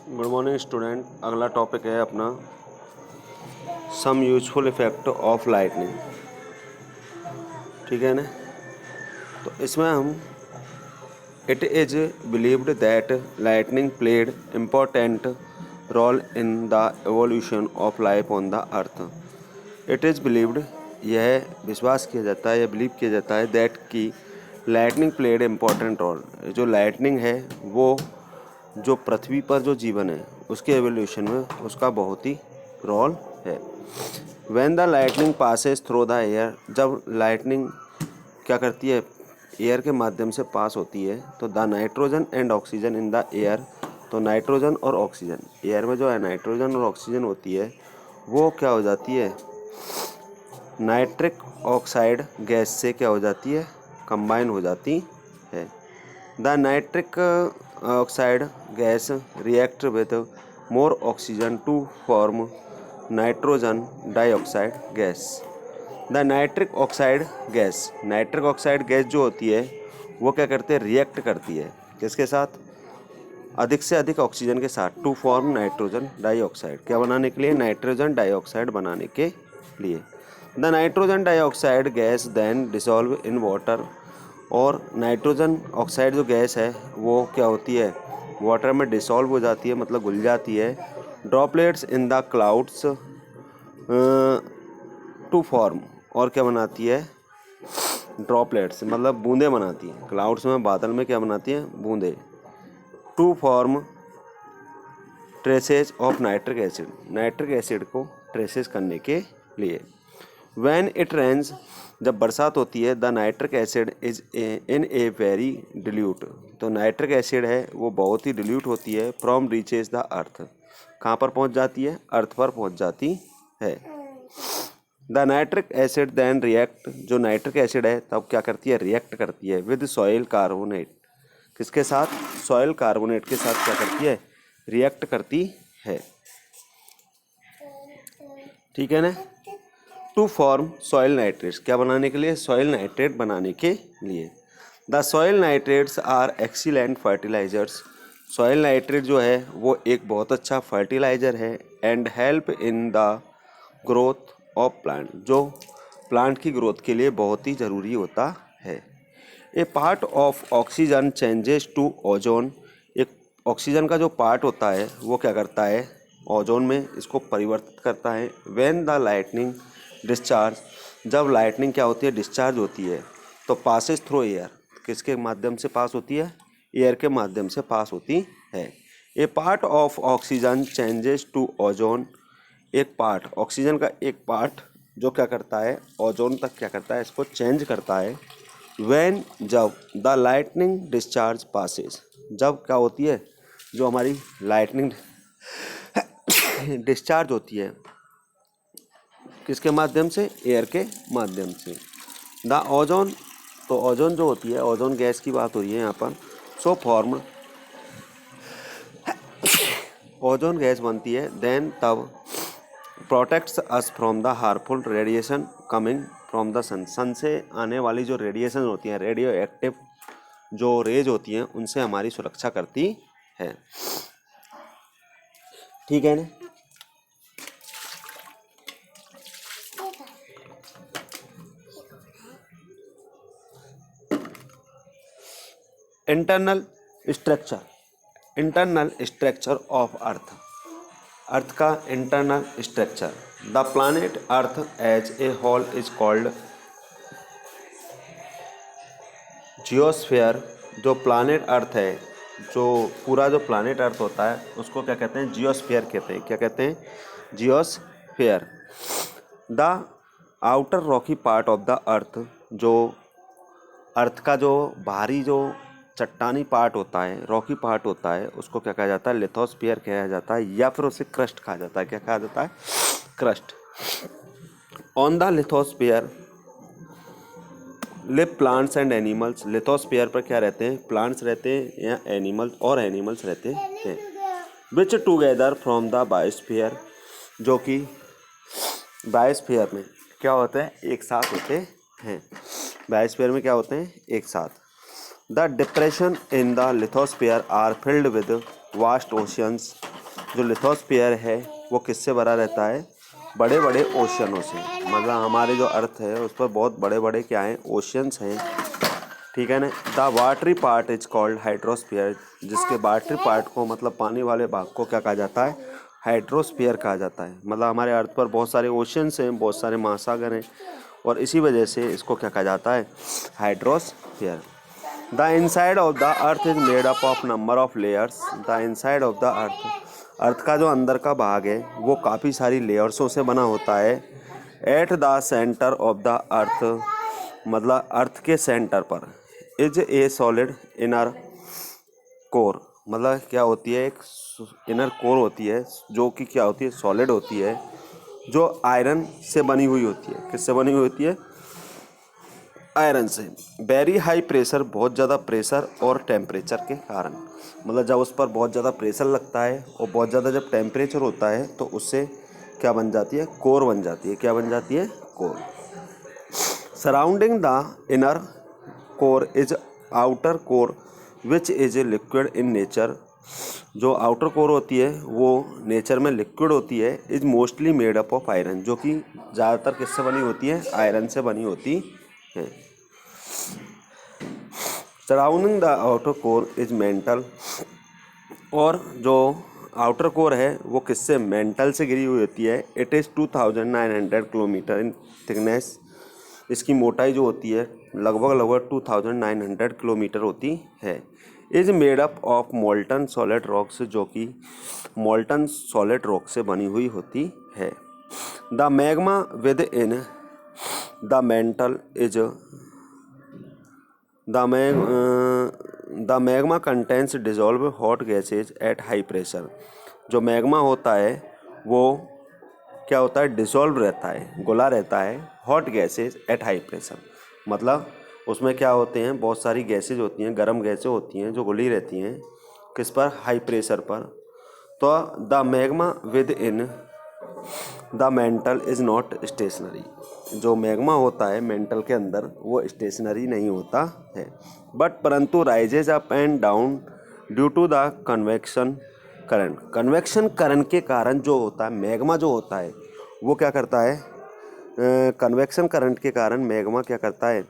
Good morning student. अगला topic है अपना some useful effect of lightning. ठीक है ना। तो इसमें हम it is believed that lightning played important role in the evolution of life on the earth. It is believed, यह विश्वास किया जाता है, यह बिलीव किया जाता है दैट कि लाइटनिंग प्लेड इम्पोर्टेंट रोल, जो लाइटनिंग है वो जो पृथ्वी पर जो जीवन है उसके एवोल्यूशन में उसका बहुत ही रोल है। When the lightning passes through the air, जब लाइटनिंग क्या करती है, एयर के माध्यम से पास होती है, तो the nitrogen and oxygen in the air, तो नाइट्रोजन और ऑक्सीजन, एयर में जो है नाइट्रोजन और ऑक्सीजन होती है वो क्या हो जाती है, नाइट्रिक ऑक्साइड गैस से क्या हो जाती है, कंबाइन हो जाती है। The nitric oxide gas react with more oxygen to form nitrogen dioxide gas. The nitric oxide gas जो होती है वो क्या करते हैं, रिएक्ट करती है किसके साथ, अधिक से अधिक ऑक्सीजन के साथ, टू फॉर्म नाइट्रोजन डाइऑक्साइड, क्या बनाने के लिए, नाइट्रोजन डाइऑक्साइड बनाने के लिए। The nitrogen dioxide gas then dissolve in water, और नाइट्रोजन ऑक्साइड जो गैस है वो क्या होती है, वाटर में डिसॉल्व हो जाती है, मतलब घुल जाती है। Droplets in the clouds to form, और क्या बनाती है, ड्रॉपलेट्स मतलब बूंदे बनाती है, क्लाउड्स में, बादल में क्या बनाती है, बूंदे। To form traces of nitric acid, nitric acid को ट्रेसेस करने के लिए। व्हेन इट रेन्स, जब बरसात होती है, the nitric acid is in a very dilute, तो नाइट्रिक एसिड है वो बहुत ही डिल्यूट होती है, फ्रॉम रीचेज द अर्थ, कहाँ पर पहुँच जाती है, अर्थ पर पहुँच जाती है। The nitric acid then react, जो नाइट्रिक एसिड है तब क्या करती है, रिएक्ट करती है विद सॉइल कार्बोनेट, किसके साथ, सॉइल कार्बोनेट के साथ क्या करती है, रिएक्ट करती है। ठीक है ना। टू फॉर्म सॉइल नाइट्रेट्स, क्या बनाने के लिए, सॉइल नाइट्रेट बनाने के लिए। The soil nitrates are excellent fertilizers, soil nitrate जो है वो एक बहुत अच्छा फर्टिलाइजर है, and help in the growth of plant, जो प्लांट की ग्रोथ के लिए बहुत ही ज़रूरी होता है। A part of oxygen changes to ozone, एक ऑक्सीजन का जो पार्ट होता है वो क्या करता है, ओजोन में इसको परिवर्तित करता है। व्हेन द लाइटनिंग डिस्चार्ज, जब लाइटनिंग क्या होती है, डिस्चार्ज होती है, तो पासेस थ्रू एयर, किसके माध्यम से पास होती है, एयर के माध्यम से पास होती है। A part of oxygen changes to ozone, एक पार्ट, ऑक्सीजन का एक पार्ट जो क्या करता है, ओजोन तक क्या करता है, इसको चेंज करता है। व्हेन, जब द लाइटनिंग डिस्चार्ज पासेस, जब क्या होती है, जो हमारी लाइटनिंग डिस्चार्ज होती है किसके माध्यम से, एयर के माध्यम से। द ओजोन, तो ओजोन जो होती है, ओजोन गैस की बात हो रही है यहाँ पर, सो फॉर्म, ओजोन गैस बनती है, देन तब protects us from the harmful radiation coming from the sun, sun से आने वाली जो रेडिएशन होती हैं, रेडियो एक्टिव जो रेज होती हैं, उनसे हमारी सुरक्षा करती है। ठीक है ना। Internal structure of earth, earth का internal structure. The planet earth as a whole is called geosphere, जो प्लानेट अर्थ है, जो पूरा जो प्लानेट अर्थ होता है उसको क्या कहते हैं, जियोस्फीयर कहते हैं, क्या कहते हैं, geosphere. The outer rocky part of the earth, जो अर्थ का जो बाहरी जो चट्टानी पार्ट होता है, रॉकी पार्ट होता है, उसको क्या कहा जाता है, लिथोस्फीयर कहा जाता है, या फिर उसे क्रस्ट कहा जाता है, क्या कहा जाता है, crust. On the lithosphere live plants and animals, lithosphere पर क्या रहते हैं, प्लांट्स रहते हैं या एनिमल्स रहते हैं। विच टुगेदर फ्रॉम द बायोस्फीयर, जो कि बायोस्फीयर में क्या होते हैं, एक साथ होते हैं, बायोस्फीयर में क्या होते हैं, एक साथ। The depression in the lithosphere are filled with vast oceans, जो लिथोस्फीयर है वो किससे भरा रहता है? बड़े बड़े ओशियनों से। मतलब हमारे जो अर्थ है उस पर बहुत बड़े बड़े क्या हैं? ओशियंस हैं, ठीक है ना। The watery part is called hydrosphere, जिसके वाटरी पार्ट को मतलब पानी वाले भाग को क्या कहा जाता है? हाइड्रोस्फीयर कहा जाता है। मतलब हमारे अर्थ पर बहुत सारे ओशियंस हैं, बहुत सारे महासागर हैं, और इसी वजह से इसको क्या कहा जाता है? Hydrosphere. The inside of the earth is made up of number of layers. The inside of the अर्थ का जो अंदर का भाग है वो काफ़ी सारी लेयर्सों से बना होता है। At the centre of the अर्थ, मतलब अर्थ के सेंटर पर, is a solid inner core. मतलब क्या होती है? एक इनर कोर होती है जो कि क्या होती है? सॉलिड होती है, जो आयरन से बनी हुई होती है। किससे बनी हुई होती है? आयरन से। वेरी हाई प्रेशर, बहुत ज़्यादा प्रेशर और टेम्परेचर के कारण, मतलब जब उस पर बहुत ज़्यादा प्रेशर लगता है और बहुत ज़्यादा जब टेम्परेचर होता है तो उससे क्या बन जाती है? कोर बन जाती है। क्या बन जाती है? Core. Surrounding the inner core is outer core which is a liquid in nature. जो आउटर कोर होती है वो नेचर में लिक्विड होती है। Is mostly made up of iron, जो कि ज़्यादातर किससे बनी होती है? आयरन से बनी होती है। Surrounding the outer core is mental, और जो आउटर कोर है वो किससे? मेंटल से घिरी हुई होती है। It is 2900 kilometre in thickness. इसकी मोटाई जो होती है लगभग 2900 किलोमीटर होती है। Is made up of molten solid rocks, जो कि मोल्टन सॉलिड रॉक से बनी हुई होती है। The magma with in the mental is the magma contains dissolve hot gases at high pressure. जो मैग्मा होता है वो क्या होता है? डिसॉल्व रहता है, घुला रहता है, hot gases at high pressure. मतलब उसमें क्या होते हैं? बहुत सारी गैसेज होती हैं, गर्म गैसें होती हैं जो घुली रहती हैं। किस पर? हाई प्रेशर पर। तो the magma with in the mental is not stationary. जो मैग्मा होता है मेंटल के अंदर वो स्टेशनरी नहीं होता है, बट परंतु rises up and down due to the convection current. Convection current के कारण जो होता है मैग्मा जो होता है वो क्या करता है? कन्वेक्शन करंट के कारण मैग्मा क्या करता है?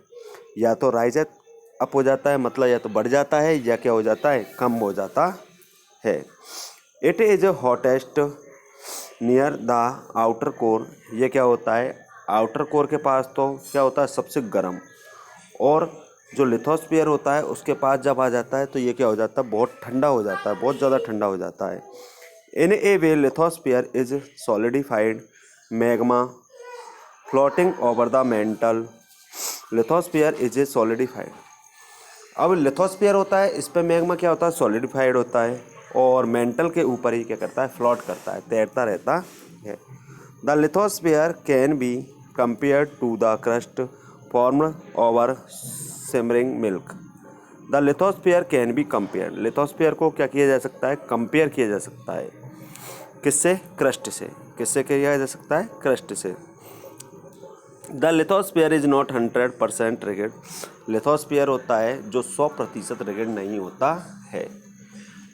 या तो राइज अप हो जाता है, मतलब या तो बढ़ जाता है, या क्या हो जाता है? कम हो जाता है। It is hottest near the outer core. ये क्या होता है? आउटर कोर के पास तो क्या होता है? सबसे गर्म। और जो लिथोस्फीयर होता है उसके पास जब आ जाता है तो ये क्या हो जाता है? बहुत ठंडा हो जाता है, बहुत ज़्यादा ठंडा हो जाता है। In a way lithosphere is solidified magma floating over the mantle. Lithosphere is a solidified. अब लिथोस्फीयर होता है, इस पर मैग्मा क्या होता है? सॉलिडिफाइड होता है, और मेंटल के ऊपर ही क्या करता है? फ्लोट करता है, तैरता रहता है। The lithosphere can be compared to the crust formed over simmering milk. The lithosphere can be compare. Lithosphere को क्या किया जा सकता है? कंपेयर किया जा सकता है। किससे? क्रस्ट से। किससे किया जा सकता है? क्रस्ट से। The lithosphere is not 100% rigid. Lithosphere होता है जो 100% रिगिड नहीं होता है,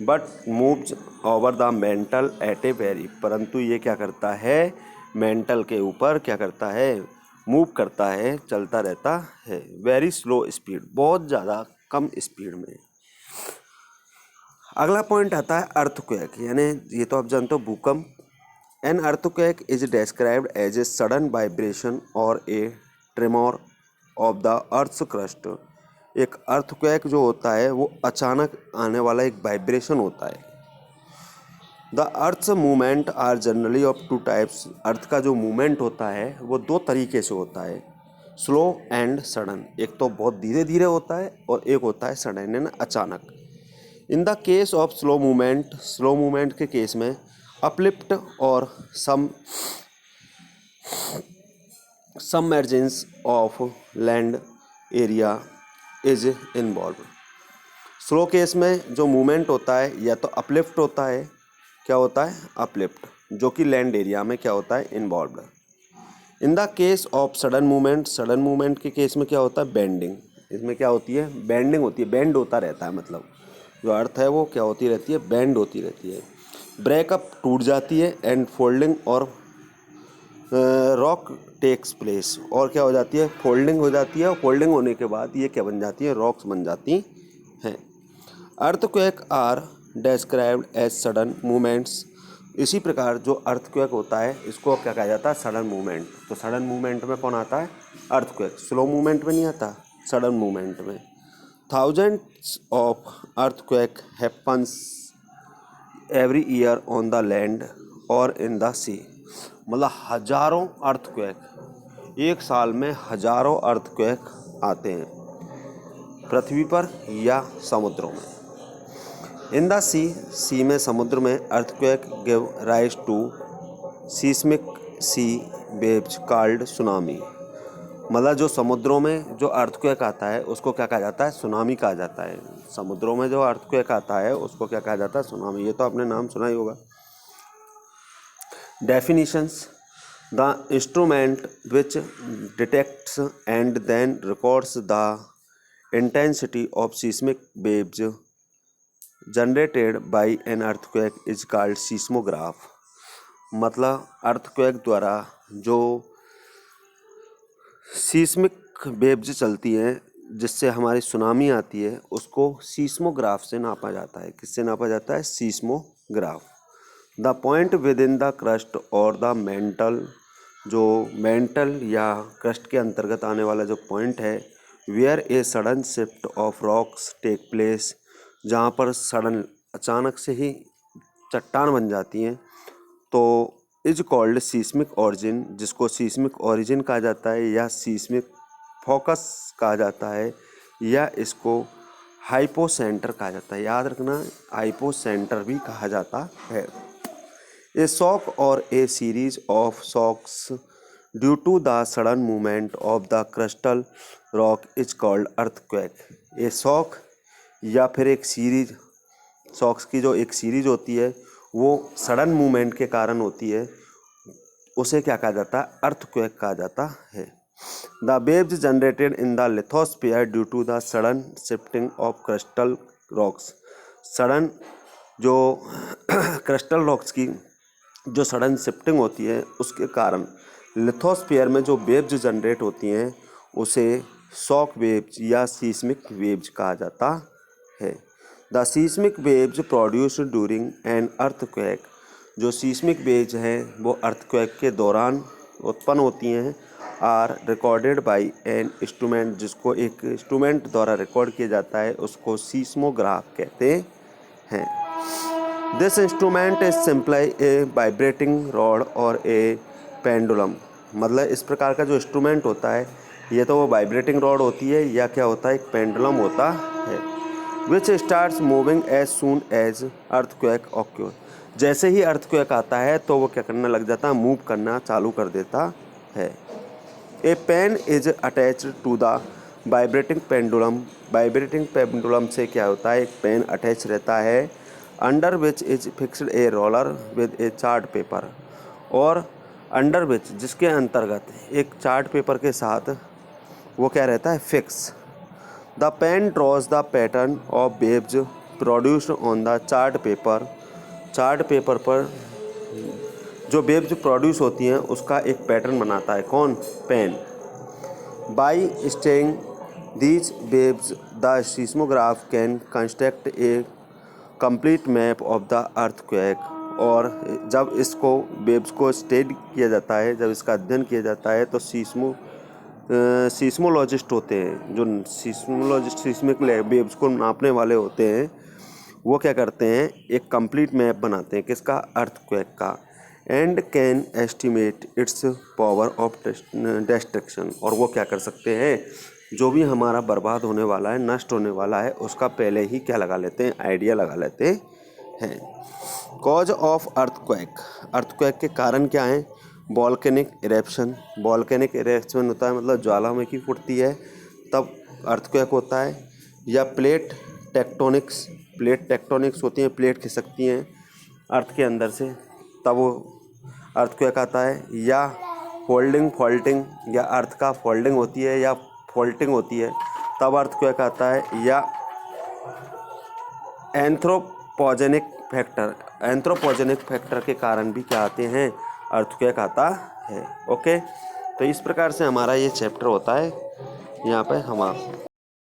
but moves over the mantle at a very. परंतु ये क्या करता है? मेंटल के ऊपर क्या करता है? मूव करता है, चलता रहता है। वेरी स्लो स्पीड, बहुत ज़्यादा कम स्पीड में। अगला पॉइंट आता है अर्थक्वेक, यानी ये तो आप जानते हो भूकंप। An earthquake is described as a sudden vibration और a tremor of the earth's crust. एक अर्थक्वेक जो होता है वो अचानक आने वाला एक वाइब्रेशन होता है। The earth's movement are generally of two types. Earth का जो मूवमेंट होता है वो दो तरीके से होता है, स्लो एंड सडन। एक तो बहुत धीरे धीरे होता है और एक होता है सडन यानी अचानक। In the case of slow movement के केस में अपलिफ्ट और submergence of land area is involve. Slow case में जो मूवमेंट होता है या तो अपलिफ्ट होता है, क्या होता है? अपलिफ्ट, जो कि लैंड एरिया में क्या होता है? Involve. In the case of sudden movement के केस में क्या होता है? बेंडिंग। इसमें क्या होती है? बेंडिंग होती है, बेंड होता रहता है। मतलब जो अर्थ है वो क्या होती रहती है? बेंड होती रहती है। ब्रेकअप टूट जाती है एंड फोल्डिंग और रॉक टेक्स प्लेस, और क्या हो जाती है, फोल्डिंग हो जाती है, और फोल्डिंग होने के बाद ये क्या बन जाती है, रॉक्स बन जाती हैं। Earthquake are described as sudden movements. इसी प्रकार जो अर्थक्वेक होता है इसको क्या कहा जाता है, सडन मूवमेंट। तो सडन मूवमेंट में कौन आता है, अर्थक्वेक। स्लो मूवमेंट में नहीं आता, सडन मूवमेंट में। Thousands of earthquake happens every year on the land और इन द सी। मतलब हजारों अर्थक्वेक, एक साल में हजारों अर्थक्वेक आते हैं पृथ्वी पर या समुद्रों में। इन द सी, सी में, समुद्र में, earthquake give rise to seismic sea waves called tsunami. मतलब जो समुद्रों में जो अर्थक्वेक आता है उसको क्या कहा जाता है, सुनामी कहा जाता है। समुद्रों में जो अर्थक्वेक आता है उसको क्या कहा जाता है, सुनामी। ये तो आपने नाम सुना ही होगा। Definitions: the instrument which detects and then records the intensity of seismic waves generated by an earthquake is called seismograph. मतलब अर्थक्वेक द्वारा जो सीस्मिक वेव्स चलती हैं जिससे हमारी सुनामी आती है उसको सीस्मोग्राफ से नापा जाता है। किससे नापा जाता है, seismograph. The point within the crust और द मेंटल, जो मेंटल या क्रस्ट के अंतर्गत आने वाला जो पॉइंट है, where a sudden shift of rocks take place, जहाँ पर सडन अचानक से ही चट्टान बन जाती हैं, तो इज कॉल्ड सीस्मिक ऑरिजिन, जिसको सीस्मिक ऑरिजिन कहा जाता है या सीस्मिक फोकस कहा जाता है, या इसको हाइपोसेंटर कहा जाता है। याद रखना, हाइपोसेंटर भी कहा जाता है। ए शॉक और a series of shocks due to the sudden movement of the crystal rock is called earthquake. A shock या फिर एक सीरीज, शॉक्स की जो एक सीरीज होती है वो सडन मूवमेंट के कारण होती है, उसे क्या कहा जाता है, अर्थक्वेक कहा जाता है। The waves generated in the lithosphere due to the sudden shifting of crystal rocks. Sudden जो क्रिस्टल रॉक्स की जो सडन शिफ्टिंग होती है उसके कारण लिथोस्फीयर में जो वेव्स जनरेट होती हैं उसे शॉक वेव्स या सीस्मिक वेव्स कहा जाता है। The seismic waves produced during an earthquake, जो सीस्मिक वेव्स हैं वो अर्थक्वेक के दौरान उत्पन्न होती हैं, are recorded by an instrument, जिसको एक इंस्ट्रूमेंट द्वारा रिकॉर्ड किया जाता है, उसको सीस्मोग्राफ कहते हैं। This instrument is simply A vibrating rod और ए पेंडुलम। मतलब इस प्रकार का जो इंस्ट्रूमेंट होता है ये तो वो वाइब्रेटिंग रॉड होती है या क्या होता है, एक पेंडुलम होता है। Which starts moving as soon as earthquake occur. जैसे ही अर्थक्वेक आता है तो वो क्या करने लग जाता है, मूव करना चालू कर देता है। A pen is attached to the vibrating pendulum. Vibrating pendulum से क्या होता है, एक पेन अटैच रहता है, under which is fixed a roller with a chart paper, और अंडर विच जिसके अंतर्गत एक चार्ट पेपर के साथ वो क्या रहता है, fix. The pen draws the pattern of waves produced on the chart paper. Chart paper पर जो वेव्स प्रोड्यूस होती हैं उसका एक पैटर्न बनाता है, कौन, pen. By staying these waves the seismograph can construct a complete map of the earthquake. और जब इसको वेव्स को स्टडी किया जाता है, जब इसका अध्ययन किया जाता है, तो सीस्मोलॉजिस्ट होते हैं, जो सीस्मोलॉजिस्ट सीस्मिक वेव्स को नापने वाले होते हैं, वो क्या करते हैं, एक कंप्लीट मैप बनाते हैं, किसका, अर्थक्वेक का, and can estimate it's power of destruction. और वो क्या कर सकते हैं, जो भी हमारा बर्बाद होने वाला है, नष्ट होने वाला है, उसका पहले ही क्या लगा लेते हैं, आइडिया लगा लेते हैं। कॉज ऑफ अर्थक्वेक, अर्थक्वेक के कारण क्या हैं, वॉल्केनिक इरेप्शन। वॉल्केनिक इरेप्शन होता है मतलब ज्वालामुखी फूटती है तब अर्थक्वेक होता है, या प्लेट टेक्टोनिक्स, प्लेट टेक्टोनिक्स होती हैं, प्लेट खिसकती हैं अर्थ के अंदर से, तब वो अर्थक्वेक आता है, या फोल्डिंग फॉल्टिंग, या अर्थ का फोल्डिंग होती है या फॉल्टिंग होती है तब अर्थक्वेक आता है, या एंथ्रोपोजेनिक फैक्टर, एंथ्रोपोजेनिक फैक्टर के कारण भी क्या आते हैं, अर्थक्वेक आता है। ओके, तो इस प्रकार से हमारा ये चैप्टर होता है। यहाँ पे हम